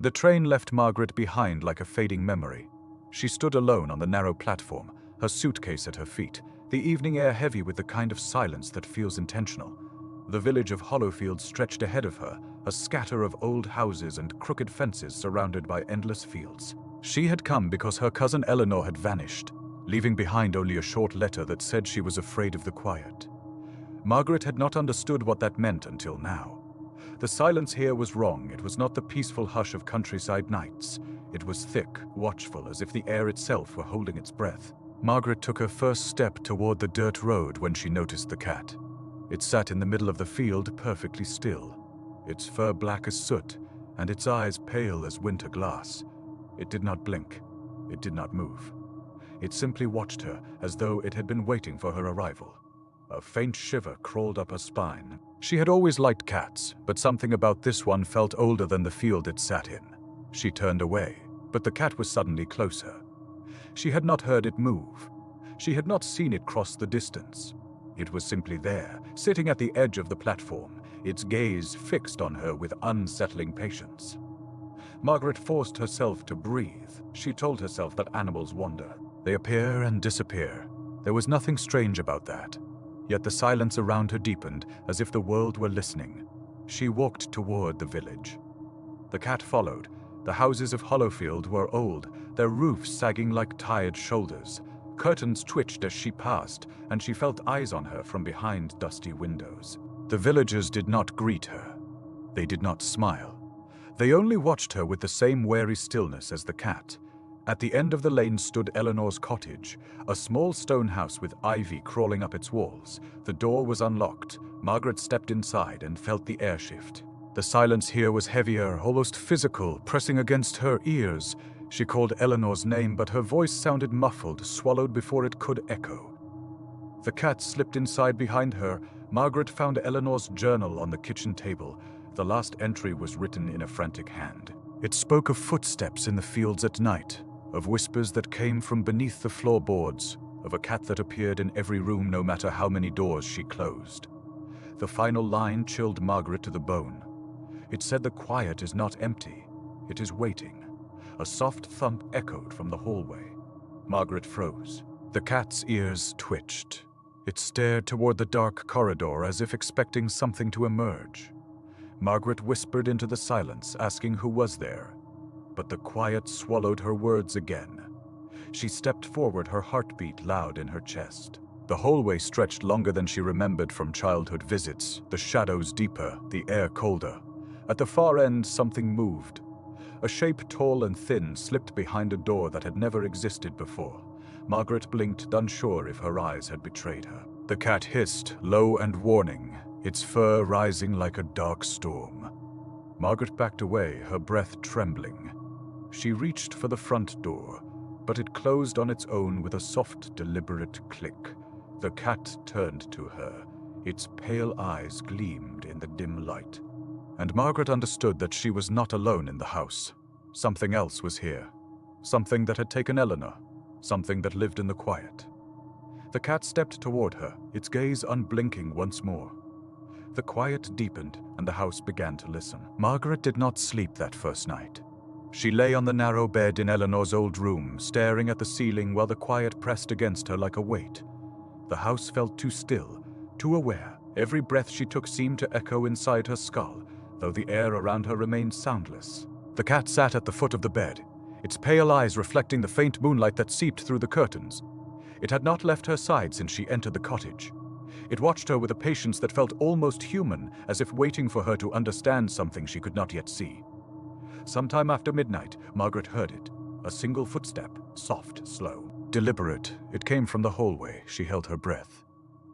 The train left Margaret behind like a fading memory. She stood alone on the narrow platform, her suitcase at her feet, the evening air heavy with the kind of silence that feels intentional. The village of Hollowfield stretched ahead of her, a scatter of old houses and crooked fences surrounded by endless fields. She had come because her cousin Eleanor had vanished, leaving behind only a short letter that said she was afraid of the quiet. Margaret had not understood what that meant until now. The silence here was wrong. It was not the peaceful hush of countryside nights. It was thick, watchful, as if the air itself were holding its breath. Margaret took her first step toward the dirt road when she noticed the cat. It sat in the middle of the field, perfectly still, its fur black as soot, and its eyes pale as winter glass. It did not blink. It did not move. It simply watched her, as though it had been waiting for her arrival. A faint shiver crawled up her spine. She had always liked cats, but something about this one felt older than the field it sat in. She turned away, but the cat was suddenly closer. She had not heard it move. She had not seen it cross the distance. It was simply there, sitting at the edge of the platform, its gaze fixed on her with unsettling patience. Margaret forced herself to breathe. She told herself that animals wander. They appear and disappear. There was nothing strange about that. Yet the silence around her deepened, as if the world were listening. She walked toward the village. The cat followed. The houses of Hollowfield were old, their roofs sagging like tired shoulders. Curtains twitched as she passed, and she felt eyes on her from behind dusty windows. The villagers did not greet her. They did not smile. They only watched her with the same wary stillness as the cat. At the end of the lane stood Eleanor's cottage, a small stone house with ivy crawling up its walls. The door was unlocked. Margaret stepped inside and felt the air shift. The silence here was heavier, almost physical, pressing against her ears. She called Eleanor's name, but her voice sounded muffled, swallowed before it could echo. The cat slipped inside behind her. Margaret found Eleanor's journal on the kitchen table. The last entry was written in a frantic hand. It spoke of footsteps in the fields at night, of whispers that came from beneath the floorboards, of a cat that appeared in every room no matter how many doors she closed. The final line chilled Margaret to the bone. It said the quiet is not empty, it is waiting. A soft thump echoed from the hallway. Margaret froze. The cat's ears twitched. It stared toward the dark corridor as if expecting something to emerge. Margaret whispered into the silence, asking who was there. But the quiet swallowed her words again. She stepped forward, her heartbeat loud in her chest. The hallway stretched longer than she remembered from childhood visits, the shadows deeper, the air colder. At the far end, something moved. A shape tall and thin slipped behind a door that had never existed before. Margaret blinked, unsure if her eyes had betrayed her. The cat hissed, low and warning, its fur rising like a dark storm. Margaret backed away, her breath trembling. She reached for the front door, but it closed on its own with a soft, deliberate click. The cat turned to her. Its pale eyes gleamed in the dim light. And Margaret understood that she was not alone in the house. Something else was here. Something that had taken Eleanor. Something that lived in the quiet. The cat stepped toward her, its gaze unblinking once more. The quiet deepened, and the house began to listen. Margaret did not sleep that first night. She lay on the narrow bed in Eleanor's old room, staring at the ceiling while the quiet pressed against her like a weight. The house felt too still, too aware. Every breath she took seemed to echo inside her skull, though the air around her remained soundless. The cat sat at the foot of the bed, its pale eyes reflecting the faint moonlight that seeped through the curtains. It had not left her side since she entered the cottage. It watched her with a patience that felt almost human, as if waiting for her to understand something she could not yet see. Sometime after midnight, Margaret heard it. A single footstep, soft, slow, deliberate. It came from the hallway. She held her breath.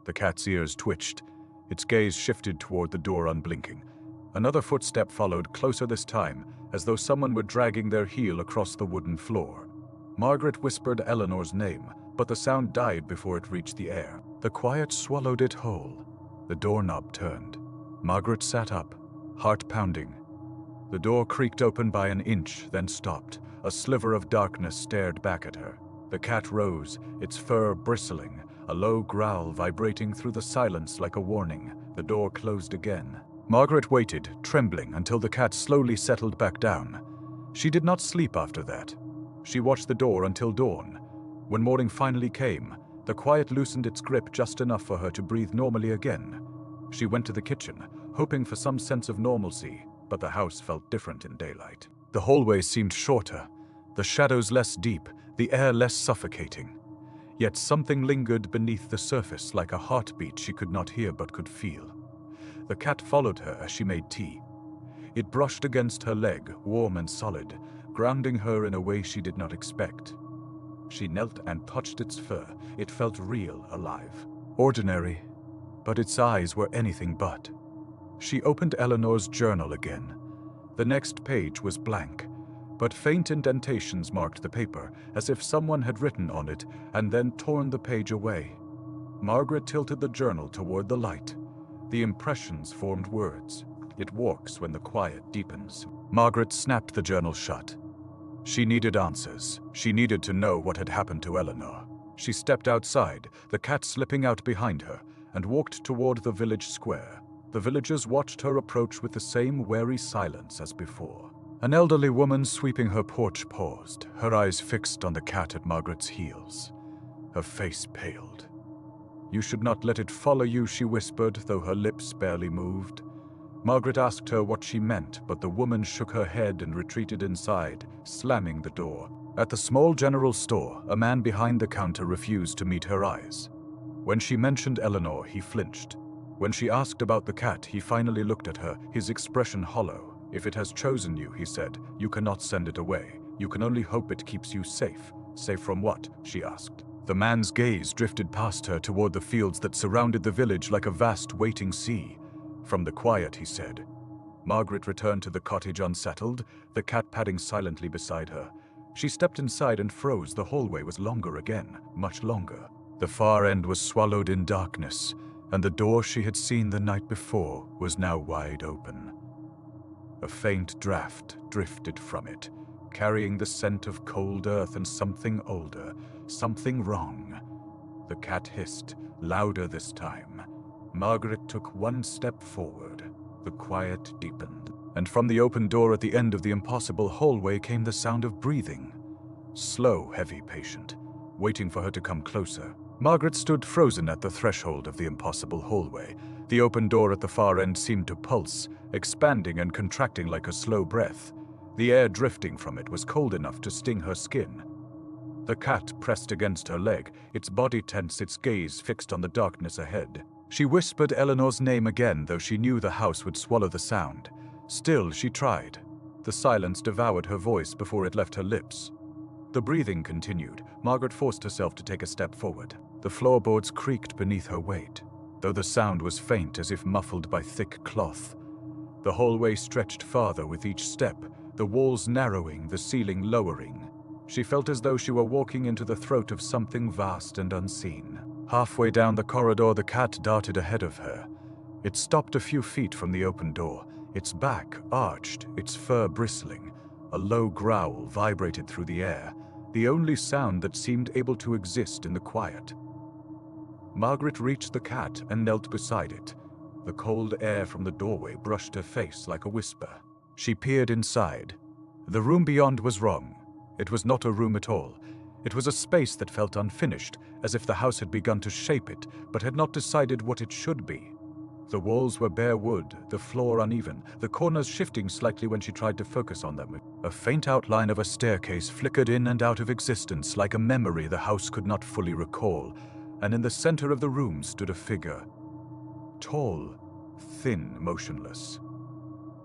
The cat's ears twitched. Its gaze shifted toward the door, unblinking. Another footstep followed, closer this time, as though someone were dragging their heel across the wooden floor. Margaret whispered Eleanor's name, but the sound died before it reached the air. The quiet swallowed it whole. The doorknob turned. Margaret sat up, heart pounding. The door creaked open by an inch, then stopped. A sliver of darkness stared back at her. The cat rose, its fur bristling, a low growl vibrating through the silence like a warning. The door closed again. Margaret waited, trembling, until the cat slowly settled back down. She did not sleep after that. She watched the door until dawn. When morning finally came, the quiet loosened its grip just enough for her to breathe normally again. She went to the kitchen, hoping for some sense of normalcy, but the house felt different in daylight. The hallway seemed shorter, the shadows less deep, the air less suffocating. Yet something lingered beneath the surface, like a heartbeat she could not hear but could feel. The cat followed her as she made tea. It brushed against her leg, warm and solid, grounding her in a way she did not expect. She knelt and touched its fur. It felt real, alive. Ordinary, but its eyes were anything but. She opened Eleanor's journal again. The next page was blank, but faint indentations marked the paper, as if someone had written on it and then torn the page away. Margaret tilted the journal toward the light. The impressions formed words. It walks when the quiet deepens. Margaret snapped the journal shut. She needed answers. She needed to know what had happened to Eleanor. She stepped outside, the cat slipping out behind her, and walked toward the village square. The villagers watched her approach with the same wary silence as before. An elderly woman sweeping her porch paused, her eyes fixed on the cat at Margaret's heels. Her face paled. "You should not let it follow you," she whispered, though her lips barely moved. Margaret asked her what she meant, but the woman shook her head and retreated inside, slamming the door. At the small general store, a man behind the counter refused to meet her eyes. When she mentioned Eleanor, he flinched. When she asked about the cat, he finally looked at her, his expression hollow. "If it has chosen you," he said, "you cannot send it away. You can only hope it keeps you safe." "Safe from what?" she asked. The man's gaze drifted past her toward the fields that surrounded the village like a vast waiting sea. "From the quiet," he said. Margaret returned to the cottage unsettled, the cat padding silently beside her. She stepped inside and froze. The hallway was longer again, much longer. The far end was swallowed in darkness, and the door she had seen the night before was now wide open. A faint draft drifted from it, carrying the scent of cold earth and something older, something wrong. The cat hissed, louder this time. Margaret took one step forward. The quiet deepened, and from the open door at the end of the impossible hallway came the sound of breathing. Slow, heavy, patient, waiting for her to come closer. Margaret stood frozen at the threshold of the impossible hallway. The open door at the far end seemed to pulse, expanding and contracting like a slow breath. The air drifting from it was cold enough to sting her skin. The cat pressed against her leg, its body tense, its gaze fixed on the darkness ahead. She whispered Eleanor's name again, though she knew the house would swallow the sound. Still, she tried. The silence devoured her voice before it left her lips. The breathing continued. Margaret forced herself to take a step forward. The floorboards creaked beneath her weight, though the sound was faint, as if muffled by thick cloth. The hallway stretched farther with each step, the walls narrowing, the ceiling lowering. She felt as though she were walking into the throat of something vast and unseen. Halfway down the corridor, the cat darted ahead of her. It stopped a few feet from the open door, its back arched, its fur bristling. A low growl vibrated through the air, the only sound that seemed able to exist in the quiet. Margaret reached the cat and knelt beside it. The cold air from the doorway brushed her face like a whisper. She peered inside. The room beyond was wrong. It was not a room at all. It was a space that felt unfinished, as if the house had begun to shape it, but had not decided what it should be. The walls were bare wood, the floor uneven, the corners shifting slightly when she tried to focus on them. A faint outline of a staircase flickered in and out of existence, like a memory the house could not fully recall, and in the center of the room stood a figure. Tall, thin, motionless.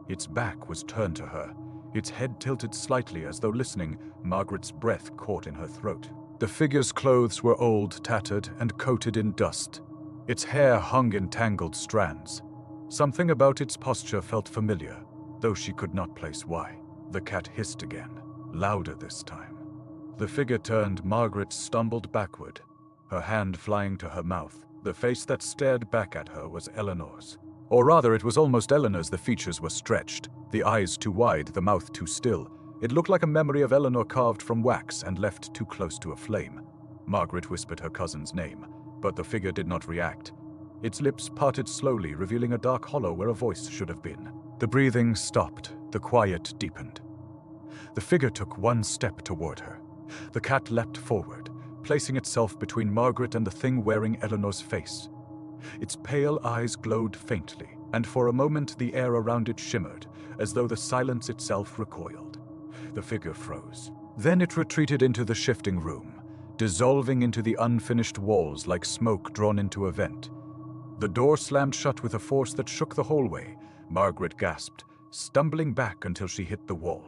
Its back was turned to her, its head tilted slightly as though listening. Margaret's breath caught in her throat. The figure's clothes were old, tattered, and coated in dust. Its hair hung in tangled strands. Something about its posture felt familiar, though she could not place why. The cat hissed again, louder this time. The figure turned. Margaret stumbled backward, her hand flying to her mouth. The face that stared back at her was Eleanor's. Or rather, it was almost Eleanor's. The features were stretched, the eyes too wide, the mouth too still. It looked like a memory of Eleanor carved from wax and left too close to a flame. Margaret whispered her cousin's name, but the figure did not react. Its lips parted slowly, revealing a dark hollow where a voice should have been. The breathing stopped, the quiet deepened. The figure took one step toward her. The cat leapt forward, placing itself between Margaret and the thing wearing Eleanor's face. Its pale eyes glowed faintly, and for a moment the air around it shimmered, as though the silence itself recoiled. The figure froze. Then it retreated into the shifting room, dissolving into the unfinished walls like smoke drawn into a vent. The door slammed shut with a force that shook the hallway. Margaret gasped, stumbling back until she hit the wall.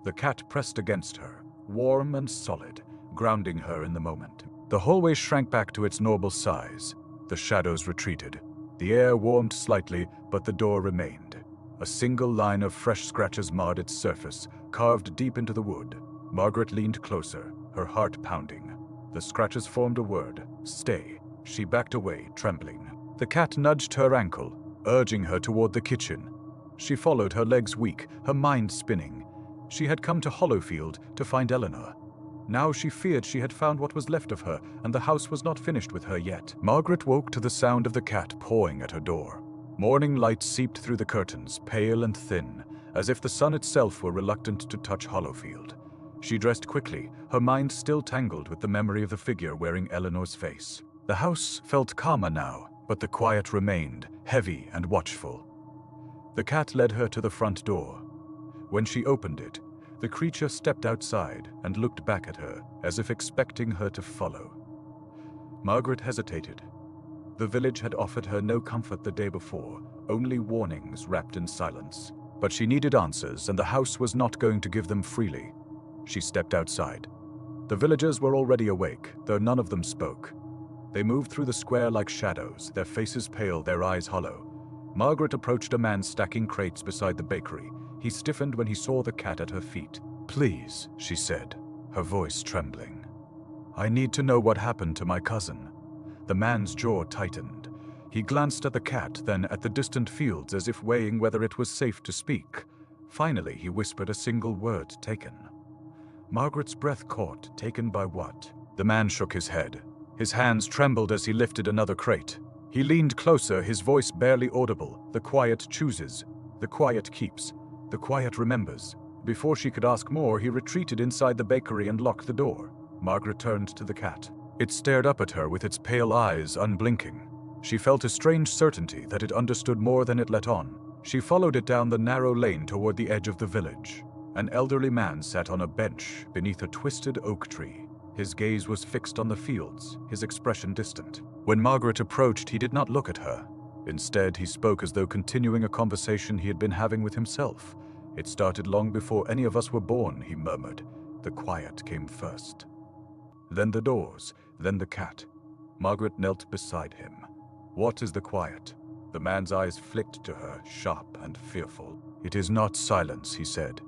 The cat pressed against her, warm and solid, grounding her in the moment. The hallway shrank back to its normal size. The shadows retreated. The air warmed slightly, but the door remained. A single line of fresh scratches marred its surface, carved deep into the wood. Margaret leaned closer, her heart pounding. The scratches formed a word, "Stay." She backed away, trembling. The cat nudged her ankle, urging her toward the kitchen. She followed, her legs weak, her mind spinning. She had come to Hollowfield to find Eleanor. Now she feared she had found what was left of her, and the house was not finished with her yet. Margaret woke to the sound of the cat pawing at her door. Morning light seeped through the curtains, pale and thin, as if the sun itself were reluctant to touch Hollowfield. She dressed quickly, her mind still tangled with the memory of the figure wearing Eleanor's face. The house felt calmer now, but the quiet remained, heavy and watchful. The cat led her to the front door. When she opened it, the creature stepped outside and looked back at her, as if expecting her to follow. Margaret hesitated. The village had offered her no comfort the day before, only warnings wrapped in silence. But she needed answers, and the house was not going to give them freely. She stepped outside. The villagers were already awake, though none of them spoke. They moved through the square like shadows, their faces pale, their eyes hollow. Margaret approached a man stacking crates beside the bakery. He stiffened when he saw the cat at her feet. "Please," she said, her voice trembling. "I need to know what happened to my cousin." The man's jaw tightened. He glanced at the cat, then at the distant fields, as if weighing whether it was safe to speak. Finally, he whispered a single word, "Taken." Margaret's breath caught. Taken by what? The man shook his head. His hands trembled as he lifted another crate. He leaned closer, his voice barely audible. "The quiet chooses. The quiet keeps. The quiet remembers." Before she could ask more, he retreated inside the bakery and locked the door. Margaret turned to the cat. It stared up at her with its pale eyes unblinking. She felt a strange certainty that it understood more than it let on. She followed it down the narrow lane toward the edge of the village. An elderly man sat on a bench beneath a twisted oak tree. His gaze was fixed on the fields, his expression distant. When Margaret approached, he did not look at her. Instead, he spoke as though continuing a conversation he had been having with himself. "It started long before any of us were born," he murmured. "The quiet came first. Then the doors, then the cat." Margaret knelt beside him. "What is the quiet?" The man's eyes flicked to her, sharp and fearful. "It is not silence," he said.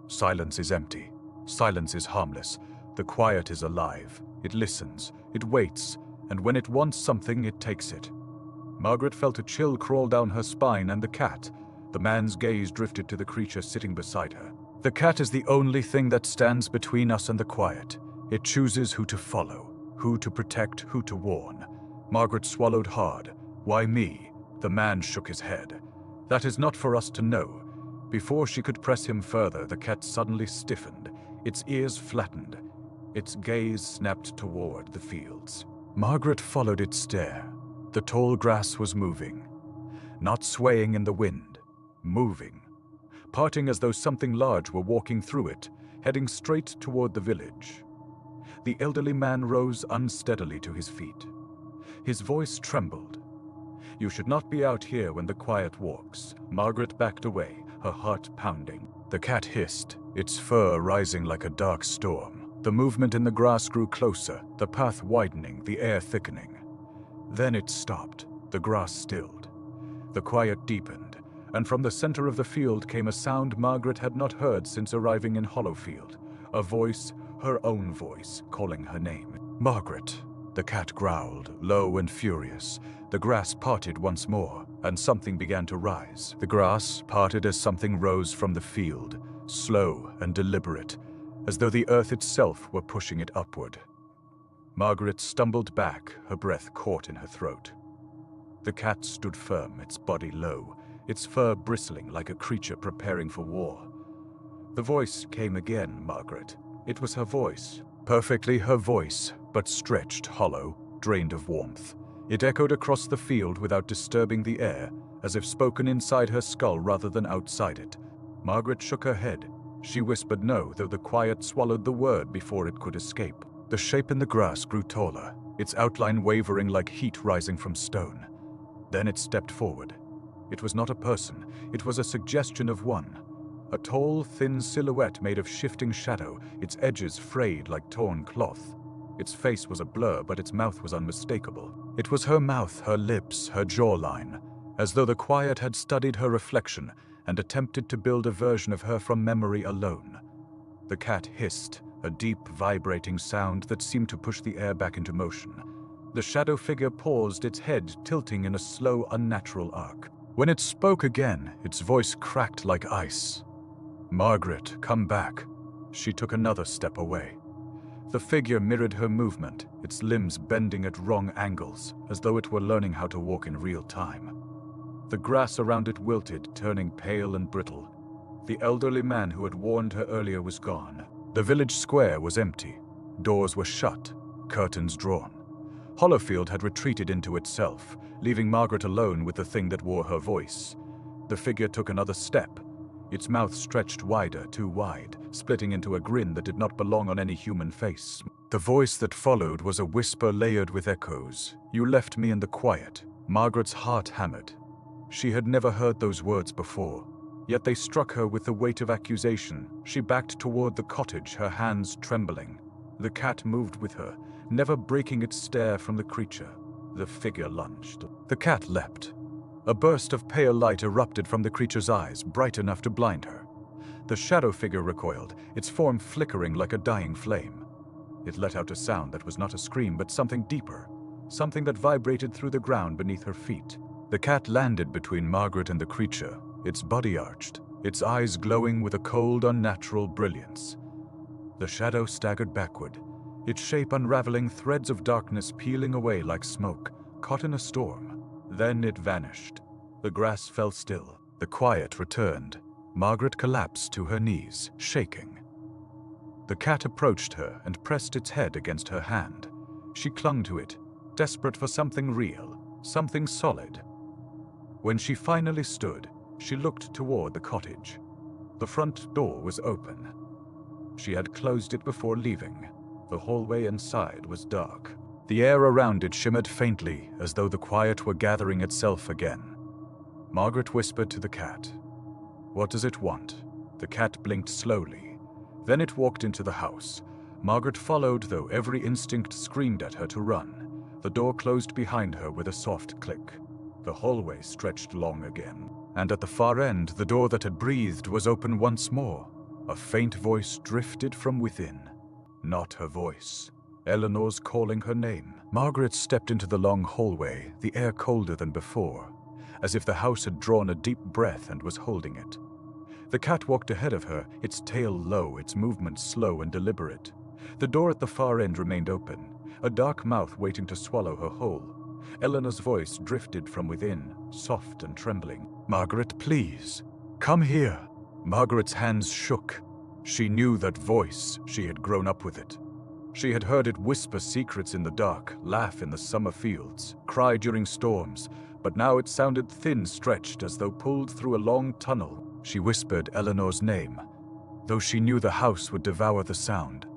"Silence is empty. Silence is harmless. The quiet is alive. It listens, it waits, and when it wants something, it takes it." Margaret felt a chill crawl down her spine, and the cat. The man's gaze drifted to the creature sitting beside her. "The cat is the only thing that stands between us and the quiet. It chooses who to follow, who to protect, who to warn." Margaret swallowed hard. "Why me?" The man shook his head. "That is not for us to know." Before she could press him further, the cat suddenly stiffened. Its ears flattened. Its gaze snapped toward the fields. Margaret followed its stare. The tall grass was moving. Not swaying in the wind. Moving. Parting as though something large were walking through it, heading straight toward the village. The elderly man rose unsteadily to his feet. His voice trembled. "You should not be out here when the quiet walks." Margaret backed away, her heart pounding. The cat hissed, its fur rising like a dark storm. The movement in the grass grew closer, the path widening, the air thickening. Then it stopped, the grass stilled. The quiet deepened, and from the center of the field came a sound Margaret had not heard since arriving in Hollowfield. A voice, her own voice, calling her name. "Margaret." The cat growled, low and furious. The grass parted once more, and something began to rise. The grass parted as something rose from the field, slow and deliberate, as though the earth itself were pushing it upward. Margaret stumbled back, her breath caught in her throat. The cat stood firm, its body low, its fur bristling like a creature preparing for war. The voice came again, Margaret. It was her voice. Perfectly her voice, but stretched, hollow, drained of warmth. It echoed across the field without disturbing the air, as if spoken inside her skull rather than outside it. Margaret shook her head. She whispered no, though the quiet swallowed the word before it could escape. The shape in the grass grew taller, its outline wavering like heat rising from stone. Then it stepped forward. It was not a person, it was a suggestion of one. A tall, thin silhouette made of shifting shadow, its edges frayed like torn cloth. Its face was a blur, but its mouth was unmistakable. It was her mouth, her lips, her jawline, as though the quiet had studied her reflection and attempted to build a version of her from memory alone. The cat hissed, a deep, vibrating sound that seemed to push the air back into motion. The shadow figure paused, its head tilting in a slow, unnatural arc. When it spoke again, its voice cracked like ice. "Margaret, come back." She took another step away. The figure mirrored her movement, its limbs bending at wrong angles, as though it were learning how to walk in real time. The grass around it wilted, turning pale and brittle. The elderly man who had warned her earlier was gone. The village square was empty. Doors were shut, curtains drawn. Hollowfield had retreated into itself, leaving Margaret alone with the thing that wore her voice. The figure took another step. Its mouth stretched wider, too wide, splitting into a grin that did not belong on any human face. The voice that followed was a whisper layered with echoes. "You left me in the quiet." Margaret's heart hammered. She had never heard those words before, yet they struck her with the weight of accusation. She backed toward the cottage, her hands trembling. The cat moved with her, never breaking its stare from the creature. The figure lunged. The cat leapt. A burst of pale light erupted from the creature's eyes, bright enough to blind her. The shadow figure recoiled, its form flickering like a dying flame. It let out a sound that was not a scream, but something deeper, something that vibrated through the ground beneath her feet. The cat landed between Margaret and the creature, its body arched, its eyes glowing with a cold, unnatural brilliance. The shadow staggered backward, its shape unraveling, threads of darkness peeling away like smoke, caught in a storm. Then it vanished. The grass fell still. The quiet returned. Margaret collapsed to her knees, shaking. The cat approached her and pressed its head against her hand. She clung to it, desperate for something real, something solid. When she finally stood, she looked toward the cottage. The front door was open. She had closed it before leaving. The hallway inside was dark. The air around it shimmered faintly, as though the quiet were gathering itself again. Margaret whispered to the cat, "What does it want?" The cat blinked slowly. Then it walked into the house. Margaret followed, though every instinct screamed at her to run. The door closed behind her with a soft click. The hallway stretched long again, and at the far end, the door that had breathed was open once more. A faint voice drifted from within. Not her voice. Eleanor's calling her name. Margaret stepped into the long hallway, the air colder than before, as if the house had drawn a deep breath and was holding it. The cat walked ahead of her, its tail low, its movements slow and deliberate. The door at the far end remained open, a dark mouth waiting to swallow her whole. Eleanor's voice drifted from within, soft and trembling. "Margaret, please, come here." Margaret's hands shook. She knew that voice. She had grown up with it. She had heard it whisper secrets in the dark, laugh in the summer fields, cry during storms, but now it sounded thin, stretched, as though pulled through a long tunnel. She whispered Eleanor's name, though she knew the house would devour the sound.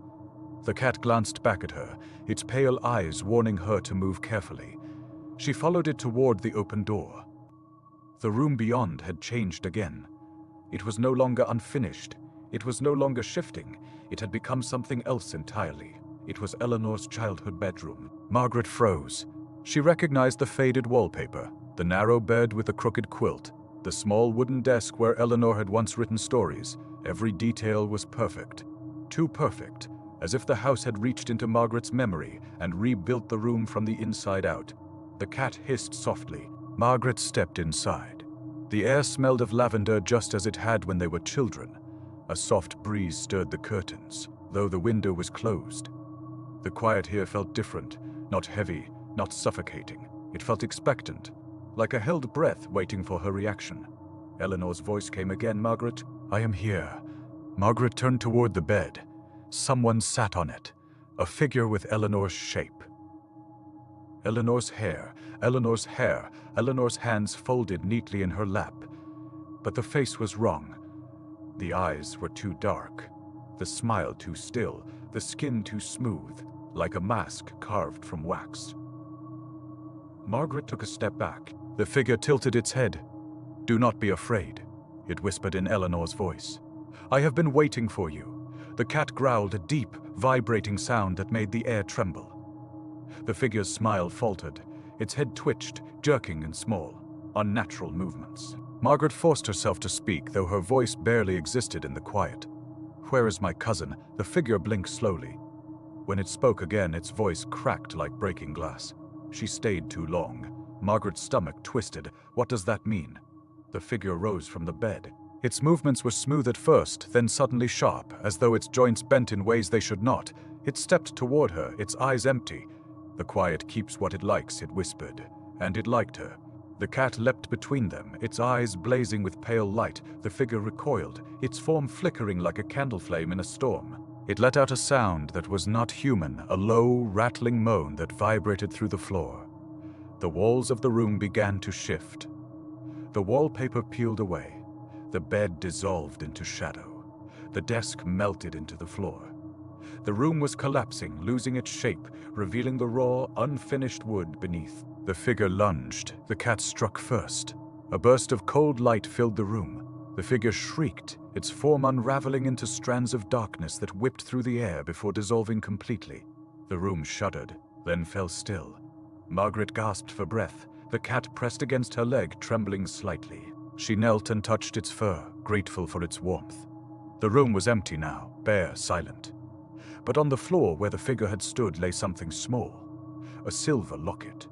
The cat glanced back at her, its pale eyes warning her to move carefully. She followed it toward the open door. The room beyond had changed again. It was no longer unfinished. It was no longer shifting. It had become something else entirely. It was Eleanor's childhood bedroom. Margaret froze. She recognized the faded wallpaper, the narrow bed with the crooked quilt, the small wooden desk where Eleanor had once written stories. Every detail was perfect. Too perfect, as if the house had reached into Margaret's memory and rebuilt the room from the inside out. The cat hissed softly. Margaret stepped inside. The air smelled of lavender just as it had when they were children. A soft breeze stirred the curtains, though the window was closed. The quiet here felt different, not heavy, not suffocating. It felt expectant, like a held breath waiting for her reaction. Eleanor's voice came again. "Margaret, I am here. Margaret turned toward the bed. Someone sat on it, a figure with Eleanor's shape. Eleanor's hair, Eleanor's hands folded neatly in her lap. But the face was wrong. The eyes were too dark, the smile too still, the skin too smooth, like a mask carved from wax. Margaret took a step back. The figure tilted its head. "Do not be afraid," it whispered in Eleanor's voice. "I have been waiting for you." The cat growled, a deep, vibrating sound that made the air tremble. The figure's smile faltered. Its head twitched, jerking in small, unnatural movements. Margaret forced herself to speak, though her voice barely existed in the quiet. "Where is my cousin?" The figure blinked slowly. When it spoke again, its voice cracked like breaking glass. "She stayed too long." Margaret's stomach twisted. What does that mean? The figure rose from the bed. Its movements were smooth at first, then suddenly sharp, as though its joints bent in ways they should not. It stepped toward her, its eyes empty. "The quiet keeps what it likes," it whispered, and it liked her. The cat leapt between them, its eyes blazing with pale light. The figure recoiled, its form flickering like a candle flame in a storm. It let out a sound that was not human, a low, rattling moan that vibrated through the floor. The walls of the room began to shift. The wallpaper peeled away. The bed dissolved into shadow. The desk melted into the floor. The room was collapsing, losing its shape, revealing the raw, unfinished wood beneath. The figure lunged. The cat struck first. A burst of cold light filled the room. The figure shrieked, its form unraveling into strands of darkness that whipped through the air before dissolving completely. The room shuddered, then fell still. Margaret gasped for breath. The cat pressed against her leg, trembling slightly. She knelt and touched its fur, grateful for its warmth. The room was empty now, bare, silent. But on the floor where the figure had stood lay something small, a silver locket.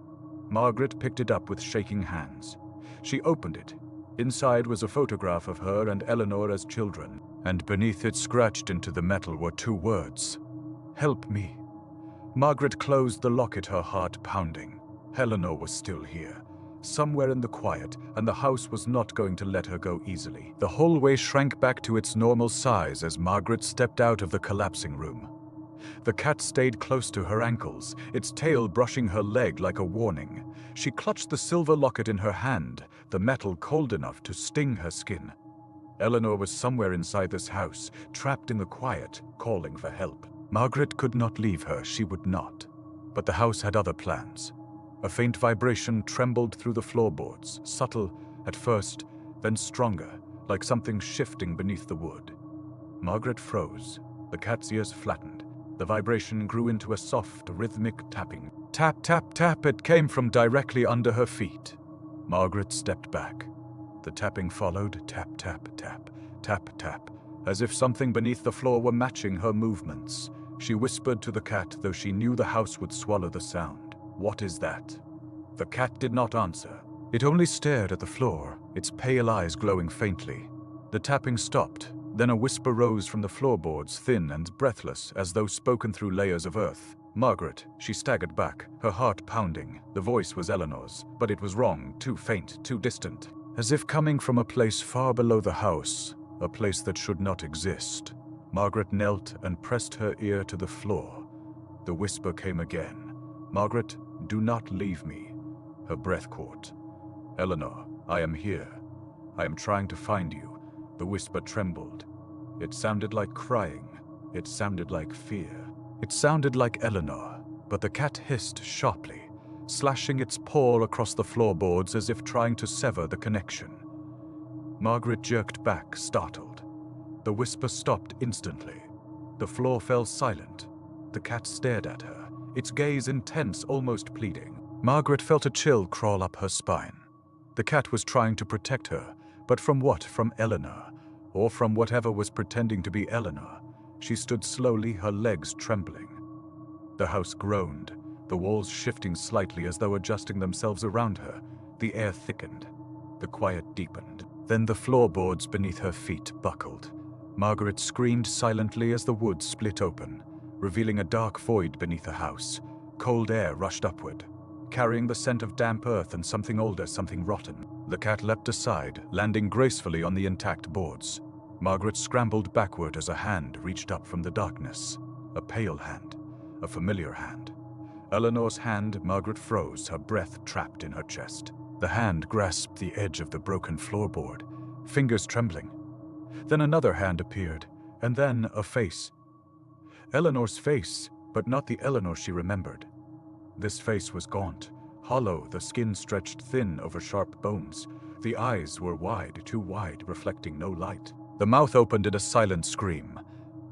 Margaret picked it up with shaking hands. She opened it. Inside was a photograph of her and Eleanor as children, and beneath it, scratched into the metal, were 2 words. "Help me." Margaret closed the locket, her heart pounding. Eleanor was still here, somewhere in the quiet, and the house was not going to let her go easily. The hallway shrank back to its normal size as Margaret stepped out of the collapsing room. The cat stayed close to her ankles, its tail brushing her leg like a warning. She clutched the silver locket in her hand, the metal cold enough to sting her skin. Eleanor was somewhere inside this house, trapped in the quiet, calling for help. Margaret could not leave her, she would not. But the house had other plans. A faint vibration trembled through the floorboards, subtle at first, then stronger, like something shifting beneath the wood. Margaret froze. The cat's ears flattened. The vibration grew into a soft, rhythmic tapping. Tap, tap, tap, it came from directly under her feet. Margaret stepped back. The tapping followed, tap, tap, tap, tap, tap, as if something beneath the floor were matching her movements. She whispered to the cat, though she knew the house would swallow the sound. "What is that?" The cat did not answer. It only stared at the floor, its pale eyes glowing faintly. The tapping stopped. Then a whisper rose from the floorboards, thin and breathless, as though spoken through layers of earth. "Margaret." She staggered back, her heart pounding. The voice was Eleanor's, but it was wrong, too faint, too distant. As if coming from a place far below the house, a place that should not exist. Margaret knelt and pressed her ear to the floor. The whisper came again. "Margaret, do not leave me." Her breath caught. "Eleanor, I am here. I am trying to find you." The whisper trembled. It sounded like crying. It sounded like fear. It sounded like Eleanor, but the cat hissed sharply, slashing its paw across the floorboards as if trying to sever the connection. Margaret jerked back, startled. The whisper stopped instantly. The floor fell silent. The cat stared at her, its gaze intense, almost pleading. Margaret felt a chill crawl up her spine. The cat was trying to protect her, but from what? From Eleanor, or from whatever was pretending to be Eleanor. She stood slowly, her legs trembling. The house groaned, the walls shifting slightly as though adjusting themselves around her. The air thickened. The quiet deepened. Then the floorboards beneath her feet buckled. Margaret screamed silently as the wood split open, revealing a dark void beneath the house. Cold air rushed upward, carrying the scent of damp earth and something older, something rotten. The cat leapt aside, landing gracefully on the intact boards. Margaret scrambled backward as a hand reached up from the darkness. A pale hand, a familiar hand. Eleanor's hand. Margaret froze, her breath trapped in her chest. The hand grasped the edge of the broken floorboard, fingers trembling. Then another hand appeared, and then a face. Eleanor's face, but not the Eleanor she remembered. This face was gaunt, hollow, the skin stretched thin over sharp bones. The eyes were wide, too wide, reflecting no light. The mouth opened in a silent scream.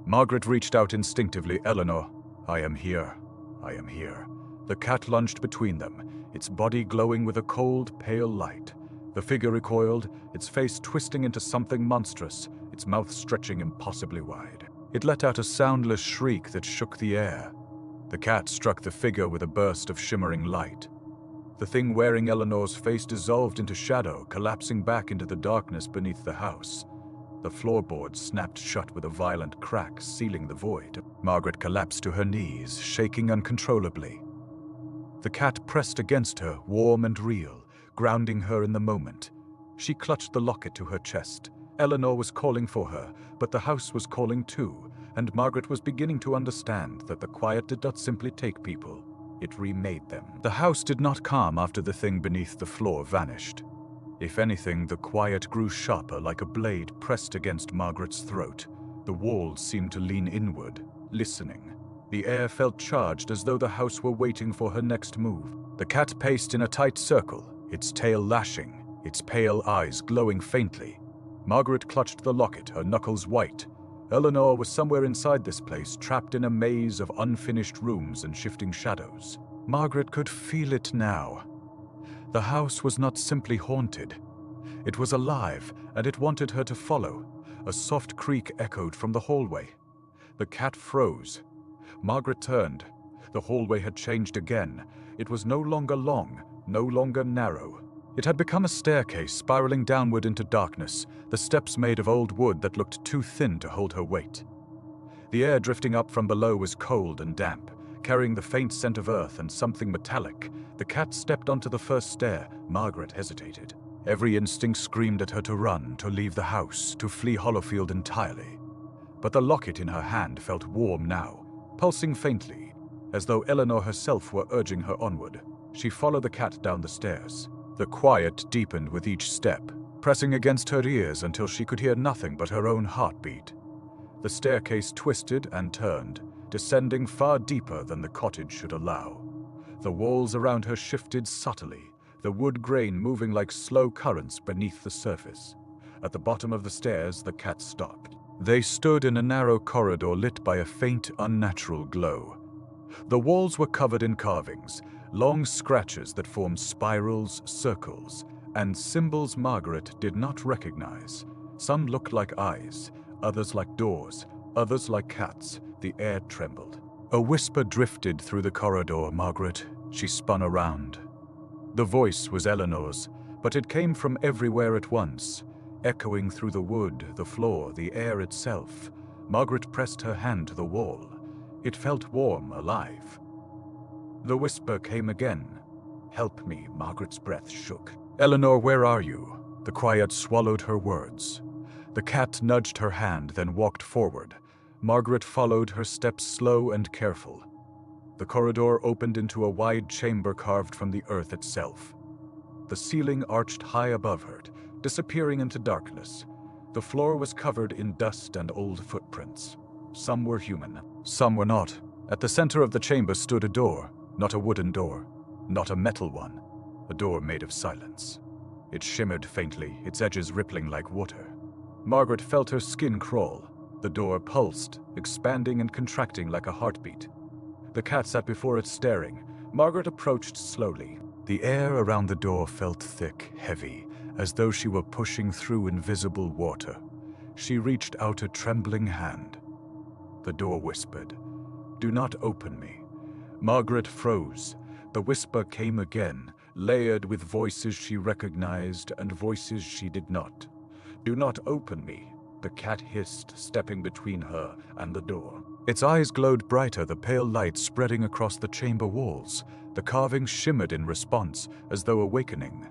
Margaret reached out instinctively. Eleanor, I am here. I am here. The cat lunged between them, its body glowing with a cold, pale light. The figure recoiled, its face twisting into something monstrous, its mouth stretching impossibly wide. It let out a soundless shriek that shook the air. The cat struck the figure with a burst of shimmering light. The thing wearing Eleanor's face dissolved into shadow, collapsing back into the darkness beneath the house. The floorboards snapped shut with a violent crack, sealing the void. Margaret collapsed to her knees, shaking uncontrollably. The cat pressed against her, warm and real, grounding her in the moment. She clutched the locket to her chest. Eleanor was calling for her, but the house was calling too, and Margaret was beginning to understand that the quiet did not simply take people, it remade them. The house did not calm after the thing beneath the floor vanished. If anything, the quiet grew sharper, like a blade pressed against Margaret's throat. The walls seemed to lean inward, listening. The air felt charged, as though the house were waiting for her next move. The cat paced in a tight circle, its tail lashing, its pale eyes glowing faintly. Margaret clutched the locket, her knuckles white. Eleanor was somewhere inside this place, trapped in a maze of unfinished rooms and shifting shadows. Margaret could feel it now. The house was not simply haunted. It was alive, and it wanted her to follow. A soft creak echoed from the hallway. The cat froze. Margaret turned. The hallway had changed again. It was no longer long, no longer narrow. It had become a staircase spiraling downward into darkness, the steps made of old wood that looked too thin to hold her weight. The air drifting up from below was cold and damp, carrying the faint scent of earth and something metallic. The cat stepped onto the first stair. Margaret hesitated. Every instinct screamed at her to run, to leave the house, to flee Hollowfield entirely. But the locket in her hand felt warm now, pulsing faintly, as though Eleanor herself were urging her onward. She followed the cat down the stairs. The quiet deepened with each step, pressing against her ears until she could hear nothing but her own heartbeat. The staircase twisted and turned, descending far deeper than the cottage should allow. The walls around her shifted subtly, the wood grain moving like slow currents beneath the surface. At the bottom of the stairs, the cat stopped. They stood in a narrow corridor lit by a faint, unnatural glow. The walls were covered in carvings, long scratches that formed spirals, circles, and symbols Margaret did not recognize. Some looked like eyes, others like doors, others like cats. The air trembled. A whisper drifted through the corridor. Margaret. She spun around. The voice was Eleanor's, but it came from everywhere at once, echoing through the wood, the floor, the air itself. Margaret pressed her hand to the wall. It felt warm, alive. The whisper came again. "Help me," Margaret's breath shook. "Eleanor, where are you?" The quiet swallowed her words. The cat nudged her hand, then walked forward. Margaret followed, her steps slow and careful. The corridor opened into a wide chamber carved from the earth itself. The ceiling arched high above her, disappearing into darkness. The floor was covered in dust and old footprints. Some were human, some were not. At the center of the chamber stood a door. Not a wooden door, not a metal one. A door made of silence. It shimmered faintly, its edges rippling like water. Margaret felt her skin crawl. The door pulsed, expanding and contracting like a heartbeat. The cat sat before it, staring. Margaret approached slowly. The air around the door felt thick, heavy, as though she were pushing through invisible water. She reached out a trembling hand. The door whispered, "Do not open me." Margaret froze. The whisper came again, layered with voices she recognized and voices she did not. "Do not open me," the cat hissed, stepping between her and the door. Its eyes glowed brighter, the pale light spreading across the chamber walls. The carvings shimmered in response, as though awakening.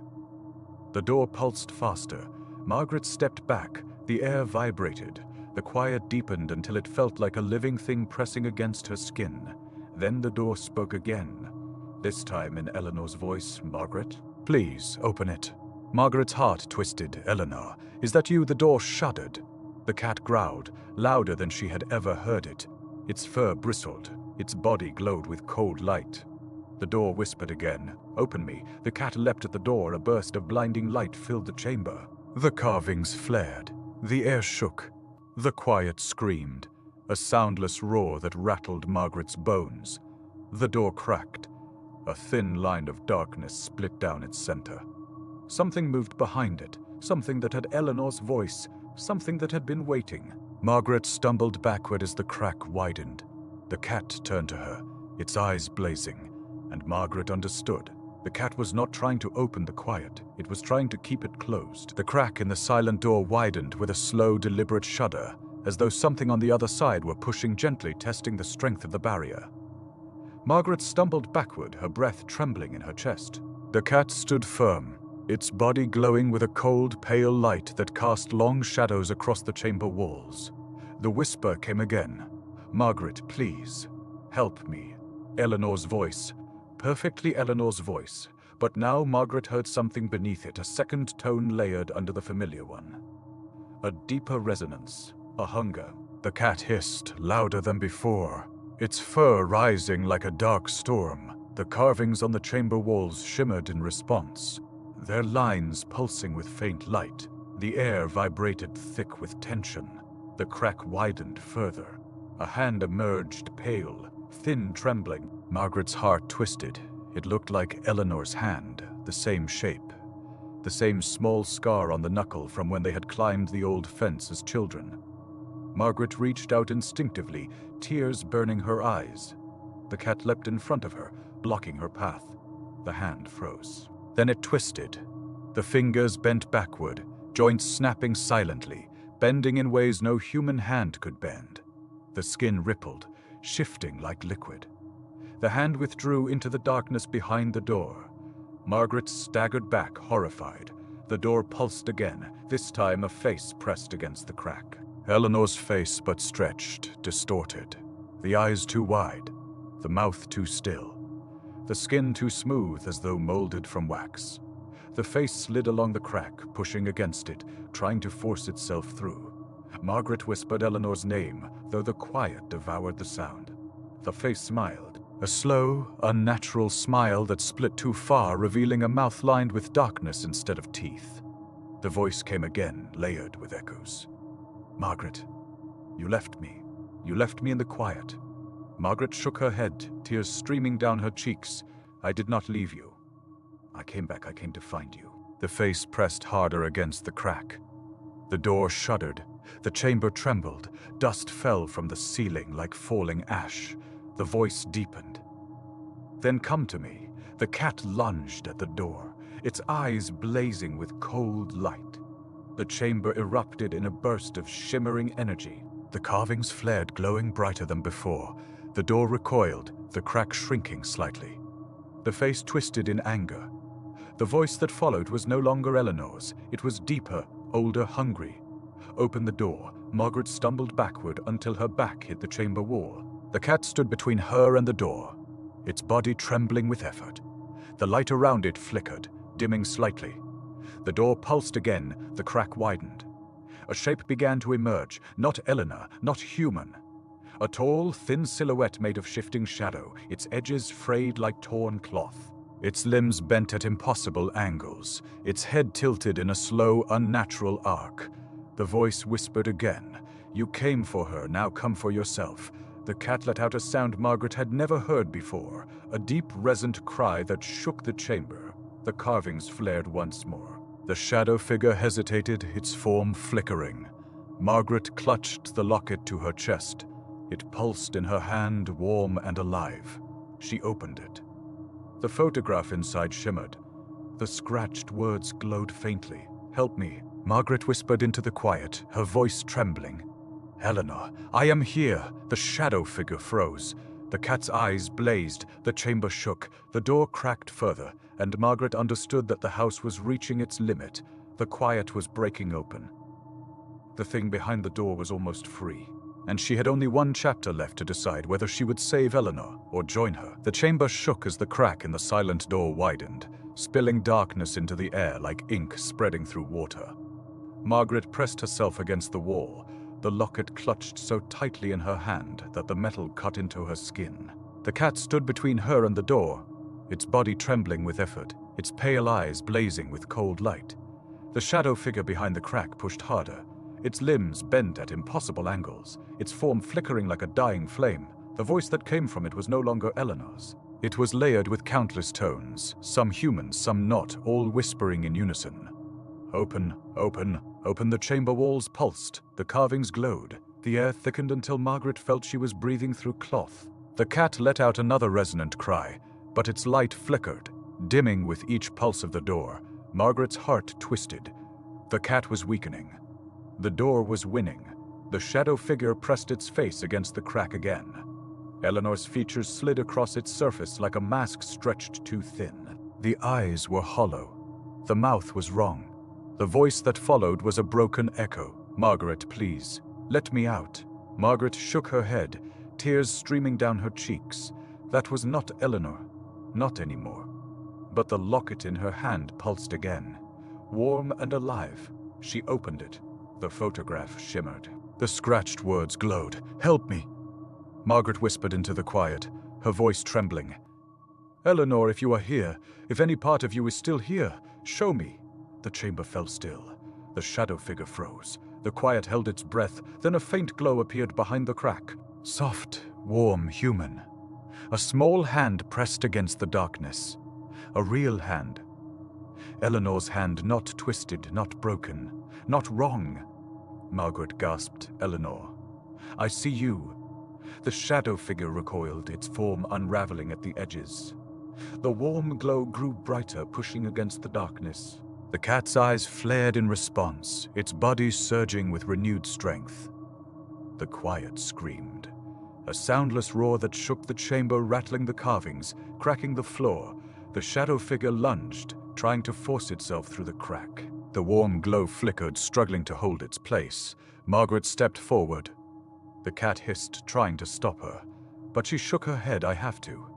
The door pulsed faster. Margaret stepped back, The air vibrated. The quiet deepened until it felt like a living thing pressing against her skin. Then the door spoke again. This time in Eleanor's voice, "Margaret, please open it." Margaret's heart twisted. "Eleanor, is that you?" The door shuddered. The cat growled, louder than she had ever heard it. Its fur bristled. Its body glowed with cold light. The door whispered again, "Open me." The cat leapt at the door. A burst of blinding light filled the chamber. The carvings flared. The air shook. The quiet screamed, a soundless roar that rattled Margaret's bones. The door cracked. A thin line of darkness split down its center. Something moved behind it, something that had Eleanor's voice, something that had been waiting. Margaret stumbled backward as the crack widened. The cat turned to her, its eyes blazing, and Margaret understood. The cat was not trying to open the quiet, it was trying to keep it closed. The crack in the silent door widened with a slow, deliberate shudder, as though something on the other side were pushing gently, testing the strength of the barrier. Margaret stumbled backward, her breath trembling in her chest. The cat stood firm, its body glowing with a cold, pale light that cast long shadows across the chamber walls. The whisper came again. "Margaret, please, help me." Eleanor's voice. Perfectly Eleanor's voice, but now Margaret heard something beneath it, a second tone layered under the familiar one. A deeper resonance, a hunger. The cat hissed, louder than before, its fur rising like a dark storm. The carvings on the chamber walls shimmered in response, their lines pulsing with faint light. The air vibrated thick with tension. The crack widened further. A hand emerged, pale, thin, trembling. Margaret's heart twisted. It looked like Eleanor's hand, the same shape, the same small scar on the knuckle from when they had climbed the old fence as children. Margaret reached out instinctively, tears burning her eyes. The cat leapt in front of her, blocking her path. The hand froze. Then it twisted. The fingers bent backward, joints snapping silently, bending in ways no human hand could bend. The skin rippled, shifting like liquid. The hand withdrew into the darkness behind the door. Margaret staggered back, horrified. The door pulsed again, this time a face pressed against the crack. Eleanor's face, but stretched, distorted. The eyes too wide, the mouth too still. The skin too smooth as though molded from wax. The face slid along the crack, pushing against it, trying to force itself through. Margaret whispered Eleanor's name, though the quiet devoured the sound. The face smiled, a slow, unnatural smile that split too far, revealing a mouth lined with darkness instead of teeth. The voice came again, layered with echoes. "Margaret, you left me. You left me in the quiet." Margaret shook her head, tears streaming down her cheeks. "I did not leave you. I came back. I came to find you." The face pressed harder against the crack. The door shuddered. The chamber trembled. Dust fell from the ceiling like falling ash. The voice deepened. "Then come to me." The cat lunged at the door, its eyes blazing with cold light. The chamber erupted in a burst of shimmering energy. The carvings flared, glowing brighter than before. The door recoiled, the crack shrinking slightly. The face twisted in anger. The voice that followed was no longer Eleanor's. It was deeper, older, hungry. Open the door. Margaret stumbled backward until her back hit the chamber wall. The cat stood between her and the door, its body trembling with effort. The light around it flickered, dimming slightly. The door pulsed again, the crack widened. A shape began to emerge, not Eleanor, not human. A tall, thin silhouette made of shifting shadow, its edges frayed like torn cloth. Its limbs bent at impossible angles, its head tilted in a slow, unnatural arc. The voice whispered again, "You came for her, now come for yourself." The cat let out a sound Margaret had never heard before, a deep, resonant cry that shook the chamber. The carvings flared once more. The shadow figure hesitated, its form flickering. Margaret clutched the locket to her chest. It pulsed in her hand, warm and alive. She opened it. The photograph inside shimmered. The scratched words glowed faintly. "Help me," Margaret whispered into the quiet, her voice trembling. "Eleanor, I am here." The shadow figure froze. The cat's eyes blazed, the chamber shook, the door cracked further, and Margaret understood that the house was reaching its limit. The quiet was breaking open. The thing behind the door was almost free, and she had only one chapter left to decide whether she would save Eleanor or join her. The chamber shook as the crack in the silent door widened, spilling darkness into the air like ink spreading through water. Margaret pressed herself against the wall, the locket clutched so tightly in her hand that the metal cut into her skin. The cat stood between her and the door, its body trembling with effort, its pale eyes blazing with cold light. The shadow figure behind the crack pushed harder, its limbs bent at impossible angles, its form flickering like a dying flame. The voice that came from it was no longer Eleanor's. It was layered with countless tones, some human, some not, all whispering in unison. Open, open, open. The chamber walls pulsed, the carvings glowed. The air thickened until Margaret felt she was breathing through cloth. The cat let out another resonant cry, but its light flickered, dimming with each pulse of the door. Margaret's heart twisted. The cat was weakening. The door was winning. The shadow figure pressed its face against the crack again. Eleanor's features slid across its surface like a mask stretched too thin. The eyes were hollow. The mouth was wrong. The voice that followed was a broken echo. Margaret, please, let me out. Margaret shook her head, tears streaming down her cheeks. That was not Eleanor. Not anymore. But the locket in her hand pulsed again. Warm and alive. She opened it. The photograph shimmered. The scratched words glowed. Help me. Margaret whispered into the quiet, her voice trembling. Eleanor, if you are here, if any part of you is still here, show me. The chamber fell still. The shadow figure froze. The quiet held its breath, then a faint glow appeared behind the crack. Soft, warm, human. A small hand pressed against the darkness. A real hand. Eleanor's hand, not twisted, not broken, not wrong. Margaret gasped, Eleanor. I see you. The shadow figure recoiled, its form unraveling at the edges. The warm glow grew brighter, pushing against the darkness. The cat's eyes flared in response, its body surging with renewed strength. The quiet screamed. A soundless roar that shook the chamber, rattling the carvings, cracking the floor. The shadow figure lunged, trying to force itself through the crack. The warm glow flickered, struggling to hold its place. Margaret stepped forward. The cat hissed, trying to stop her, but she shook her head. I have to.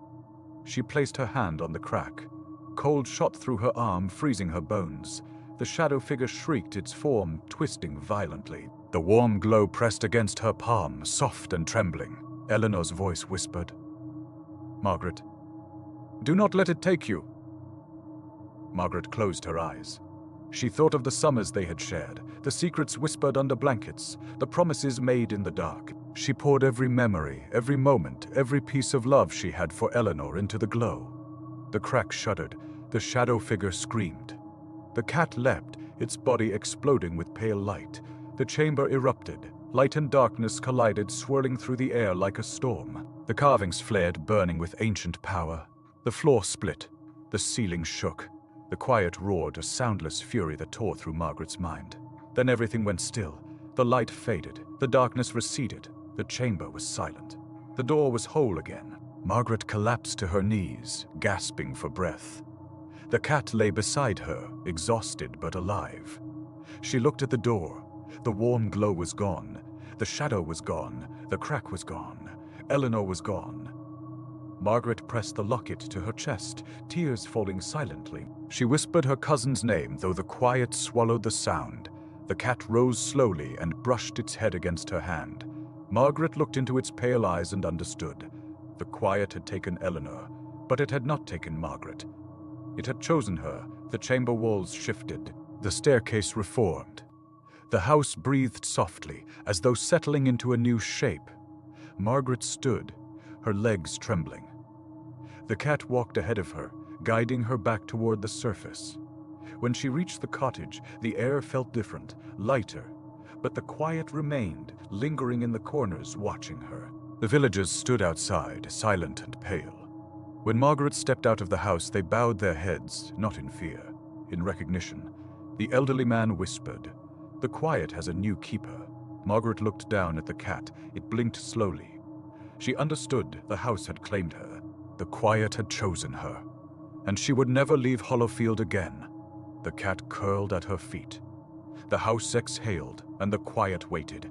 She placed her hand on the crack. Cold shot through her arm, freezing her bones. The shadow figure shrieked, its form twisting violently. The warm glow pressed against her palm, soft and trembling. Eleanor's voice whispered, Margaret, do not let it take you. Margaret closed her eyes. She thought of the summers they had shared, the secrets whispered under blankets, the promises made in the dark. She poured every memory, every moment, every piece of love she had for Eleanor into the glow. The crack shuddered, the shadow figure screamed. The cat leapt, its body exploding with pale light. The chamber erupted. Light and darkness collided, swirling through the air like a storm. The carvings flared, burning with ancient power. The floor split. The ceiling shook. The quiet roared, a soundless fury that tore through Margaret's mind. Then everything went still. The light faded. The darkness receded. The chamber was silent. The door was whole again. Margaret collapsed to her knees, gasping for breath. The cat lay beside her, exhausted but alive. She looked at the door. The warm glow was gone. The shadow was gone. The crack was gone. Eleanor was gone. Margaret pressed the locket to her chest, tears falling silently. She whispered her cousin's name, though the quiet swallowed the sound. The cat rose slowly and brushed its head against her hand. Margaret looked into its pale eyes and understood. The quiet had taken Eleanor, but it had not taken Margaret. It had chosen her. The chamber walls shifted. The staircase reformed. The house breathed softly, as though settling into a new shape. Margaret stood, her legs trembling. The cat walked ahead of her, guiding her back toward the surface. When she reached the cottage, the air felt different, lighter, but the quiet remained, lingering in the corners, watching her. The villagers stood outside, silent and pale. When Margaret stepped out of the house, they bowed their heads, not in fear, in recognition. The elderly man whispered, "The quiet has a new keeper." Margaret looked down at the cat. It blinked slowly. She understood the house had claimed her. The quiet had chosen her, and she would never leave Hollowfield again. The cat curled at her feet. The house exhaled, and the quiet waited.